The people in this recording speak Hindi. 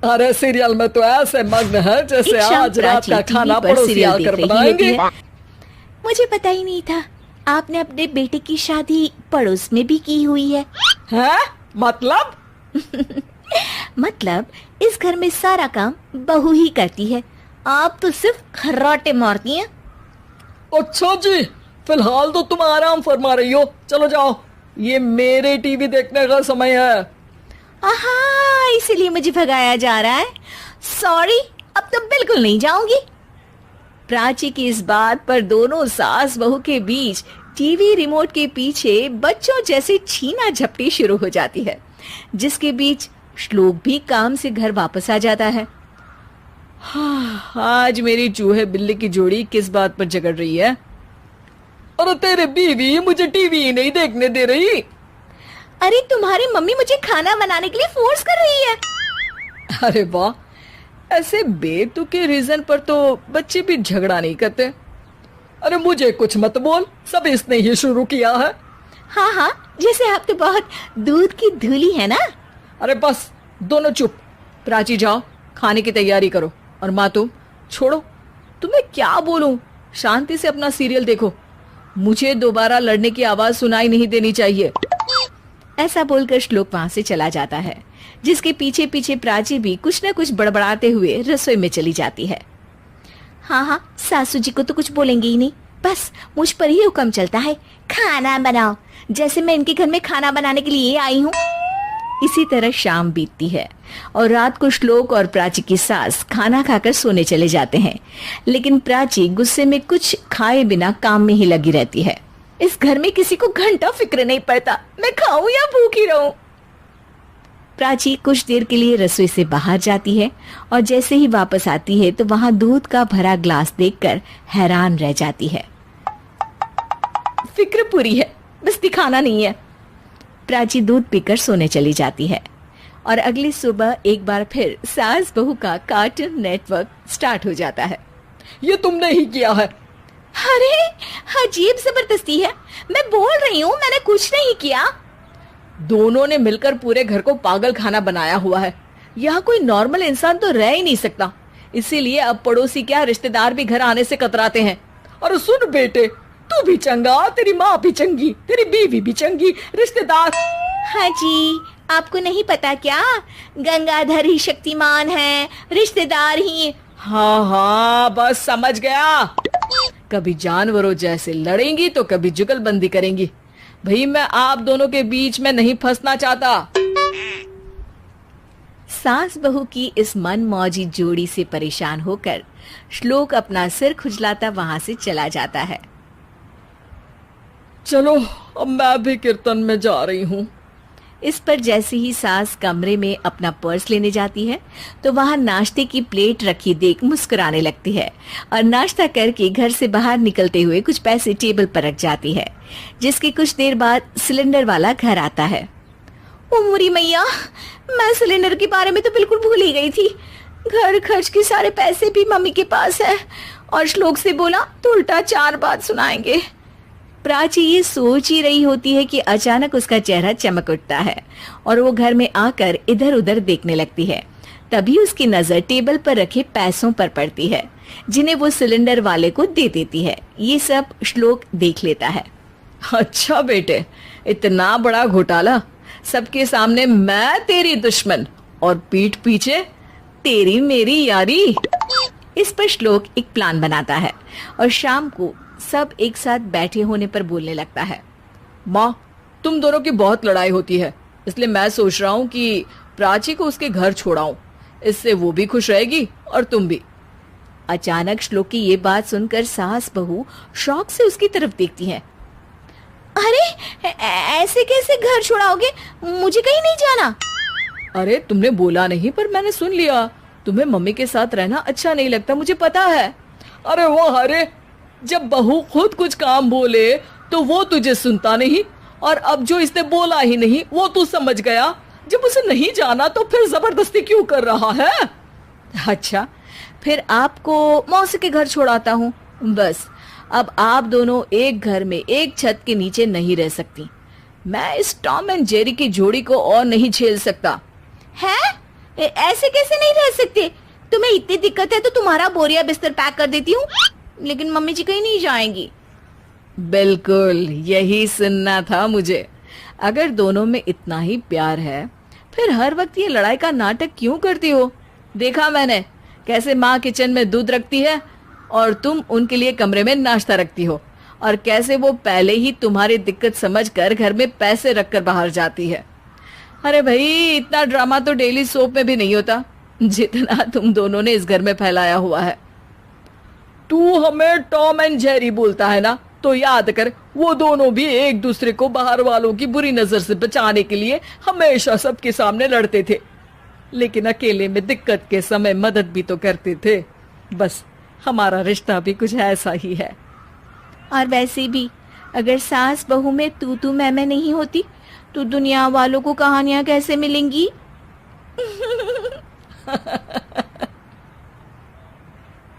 अरे सीरियल में तो ऐसे मग्न है जैसे एक शाम आज रात प्राची का टीवी खाना पर पड़ोसी सीरियल आकर देख रही होती बनाएंगे। है। मुझे पता ही नहीं था आपने अपने बेटे की शादी पड़ोस में भी की हुई है। हैं? मतलब? मतलब इस घर में सारा काम बहू ही करती है, आप तो सिर्फ खर्राटे मारती हैं। अच्छा जी, फिलहाल तो तुम आराम फरमा रही हो, चलो जाओ, ये मेरे टीवी देखने का समय है। आहा, इसीलिए मुझे भगाया जा रहा है। सॉरी, अब तो बिल्कुल नहीं जाऊंगी। प्राची की इस बात पर दोनों सास बहू के बीच टीवी रिमोट के पीछे बच्चों जैसे छीना झपटी शुरू हो जाती है, जिसके बीच श्लोक भी काम से घर वापस आ जाता है। हाँ, आज मेरी चूहे बिल्ली की जोड़ी किस बात पर झगड़ रही है? अरे तेरे बीवी मुझे टीवी ही नहीं देखने दे रही। अरे तुम्हारी मम्मी मुझे खाना बनाने के लिए फोर्स कर रही है। अरे वाह, ऐसे बेतुके रीजन पर तो बच्चे भी झगड़ा नहीं करते। अरे मुझे कुछ मत बोल, सब इसने ही शुरू किया है। हाँ हाँ, जैसे आप तो बहुत दूध की धूली है ना। अरे बस, दोनों चुप। प्राची जाओ, खाने की तैयारी करो। और माँ तुम छोड़ो, तुम्हें क्या बोलूं, शांति से अपना सीरियल देखो, मुझे दोबारा लड़ने की आवाज सुनाई नहीं देनी चाहिए। ऐसा बोलकर श्लोक वहां से चला जाता है, जिसके पीछे पीछे प्राची भी कुछ न कुछ बड़बड़ाते हुए रसोई में चली जाती है। हाँ हाँ, सासू जी को तो कुछ बोलेंगे ही नहीं, बस मुझ पर ही हुक्म चलता है, खाना बनाओ, जैसे मैं इनके घर में खाना बनाने के लिए आई हूँ। इसी तरह शाम बीतती है और रात को श्लोक और प्राची की सास खाना खाकर सोने चले जाते हैं, लेकिन प्राची गुस्से में कुछ खाए बिना काम में ही लगी रहती है। इस घर में किसी को घंटा फिक्र नहीं पड़ता, मैं खाऊं या भूखी रहूं। प्राची कुछ देर के लिए रसोई से बाहर जाती है और जैसे ही वापस आती है तो वहां दूध का भरा ग्लास देखकर हैरान रह जाती है। फिक्र पूरी है, बस दिखाना नहीं है। प्राची दूध पीकर सोने चली जाती है और अगली सुबह एक बार फिर सास बहू का कार्टून नेटवर्क स्टार्ट हो जाता है। ये तुमने ही किया है। अरे अजीब जबरदस्ती है, मैं बोल रही हूँ मैंने कुछ नहीं किया। दोनों ने मिलकर पूरे घर को पागल खाना बनाया हुआ है। यहाँ कोई नॉर्मल इंसान तो रह ही नहीं सकता, इसीलिए अब पड़ोसी क्या रिश्तेदार भी घर आने से कतराते हैं। और सुन बेटे, तू भी चंगा, तेरी माँ भी चंगी, तेरी बीवी भी चंगी, रिश्तेदार। हाँ जी, आपको नहीं पता क्या, गंगाधर ही शक्तिमान है, रिश्तेदार ही। हाँ हाँ, बस समझ गया। कभी जानवरों जैसे लड़ेंगी तो कभी जुगलबंदी करेंगी। भाई मैं आप दोनों के बीच में नहीं फंसना चाहता। सास बहू की इस मनमौजी जोड़ी से परेशान होकर श्लोक अपना सिर खुजलाता वहां से चला जाता है। चलो अब मैं भी कीर्तन में जा रही हूँ। इस पर जैसे ही सास कमरे में अपना पर्स लेने जाती है तो वहां नाश्ते की प्लेट रखी देख मुस्कुराने लगती है और नाश्ता करके घर से बाहर निकलते हुए कुछ पैसे टेबल पर रख जाती है, जिसके कुछ देर बाद सिलेंडर वाला घर आता है। ओ मुरी मैया, मैं सिलेंडर के बारे में तो बिल्कुल भूल ही गई थी। घर खर्च के सारे पैसे भी मम्मी के पास है और श्लोक से बोला तो उल्टा 4 बात सुनाएंगे। प्राची ये सोच ही रही होती है कि अचानक उसका चेहरा चमक उठता है और वो घर में आकर इधर उधर देखने लगती है। तभी उसकी नजर टेबल पर रखे पैसों पर पड़ती है, जिन्हें वो सिलेंडर वाले को दे देती है। ये सब श्लोक देख लेता है। अच्छा बेटे, इतना बड़ा घोटाला, सबके सामने मैं तेरी दुश्मन और पीठ पीछे तेरी मेरी यारी। इस पर श्लोक एक प्लान बनाता है और शाम को सब एक साथ बैठे होने पर बोलने लगता है। माँ, तुम दोनों की बहुत लड़ाई होती है, इसलिए मैं सोच रहा हूँ कि प्राची को उसके घर छोड़ाऊं, इससे वो भी खुश रहेगी और तुम भी। अचानक श्लोक की ये बात सुनकर सास बहू शौक से उसकी तरफ देखती हैं। अरे ऐसे कैसे घर छोड़ाओगे, मुझे कहीं नहीं जाना। अरे तुमने बोला नहीं पर मैंने सुन लिया, तुम्हें मम्मी के साथ रहना अच्छा नहीं लगता, मुझे पता है। अरे वो, अरे जब बहू खुद कुछ काम बोले तो वो तुझे सुनता नहीं, और अब जो इसने बोला ही नहीं वो तू समझ गया। जब उसे नहीं जाना तो फिर जबरदस्ती क्यों कर रहा है? अच्छा, फिर आपको मौसी के घर छोड़ाता हूँ। बस अब आप दोनों एक घर में एक छत के नीचे नहीं रह सकती। मैं इस टॉम एंड जेरी की जोड़ी को और नहीं झेल सकता। है? ऐसे कैसे नहीं रह सकते? तुम्हें इतनी दिक्कत है तो तुम्हारा बोरिया बिस्तर पैक कर देती हूँ, लेकिन मम्मी जी कहीं नहीं जाएंगी। बिल्कुल यही सुनना था मुझे। अगर दोनों में इतना ही प्यार है फिर हर वक्त ये लड़ाई का नाटक क्यों करती हो? देखा मैंने कैसे माँ किचन में दूध रखती है और तुम उनके लिए कमरे में नाश्ता रखती हो, और कैसे वो पहले ही तुम्हारी दिक्कत समझकर घर में पैसे रखकर बाहर जाती है। अरे भाई, इतना ड्रामा तो डेली सोप में भी नहीं होता जितना तुम दोनों ने इस घर में फैलाया हुआ है। तू हमें टॉम एंड जेरी बोलता है ना, तो याद कर वो दोनों भी एक दूसरे को बाहर वालों की बुरी नजर से बचाने के लिए हमेशा सबके सामने लड़ते थे, लेकिन अकेले में दिक्कत के समय मदद भी तो करते थे। बस हमारा रिश्ता भी कुछ ऐसा ही है। और वैसे भी अगर सास बहू में तू मैं नहीं होती तो दुनिया वालों को कहानियां कैसे मिलेंगी?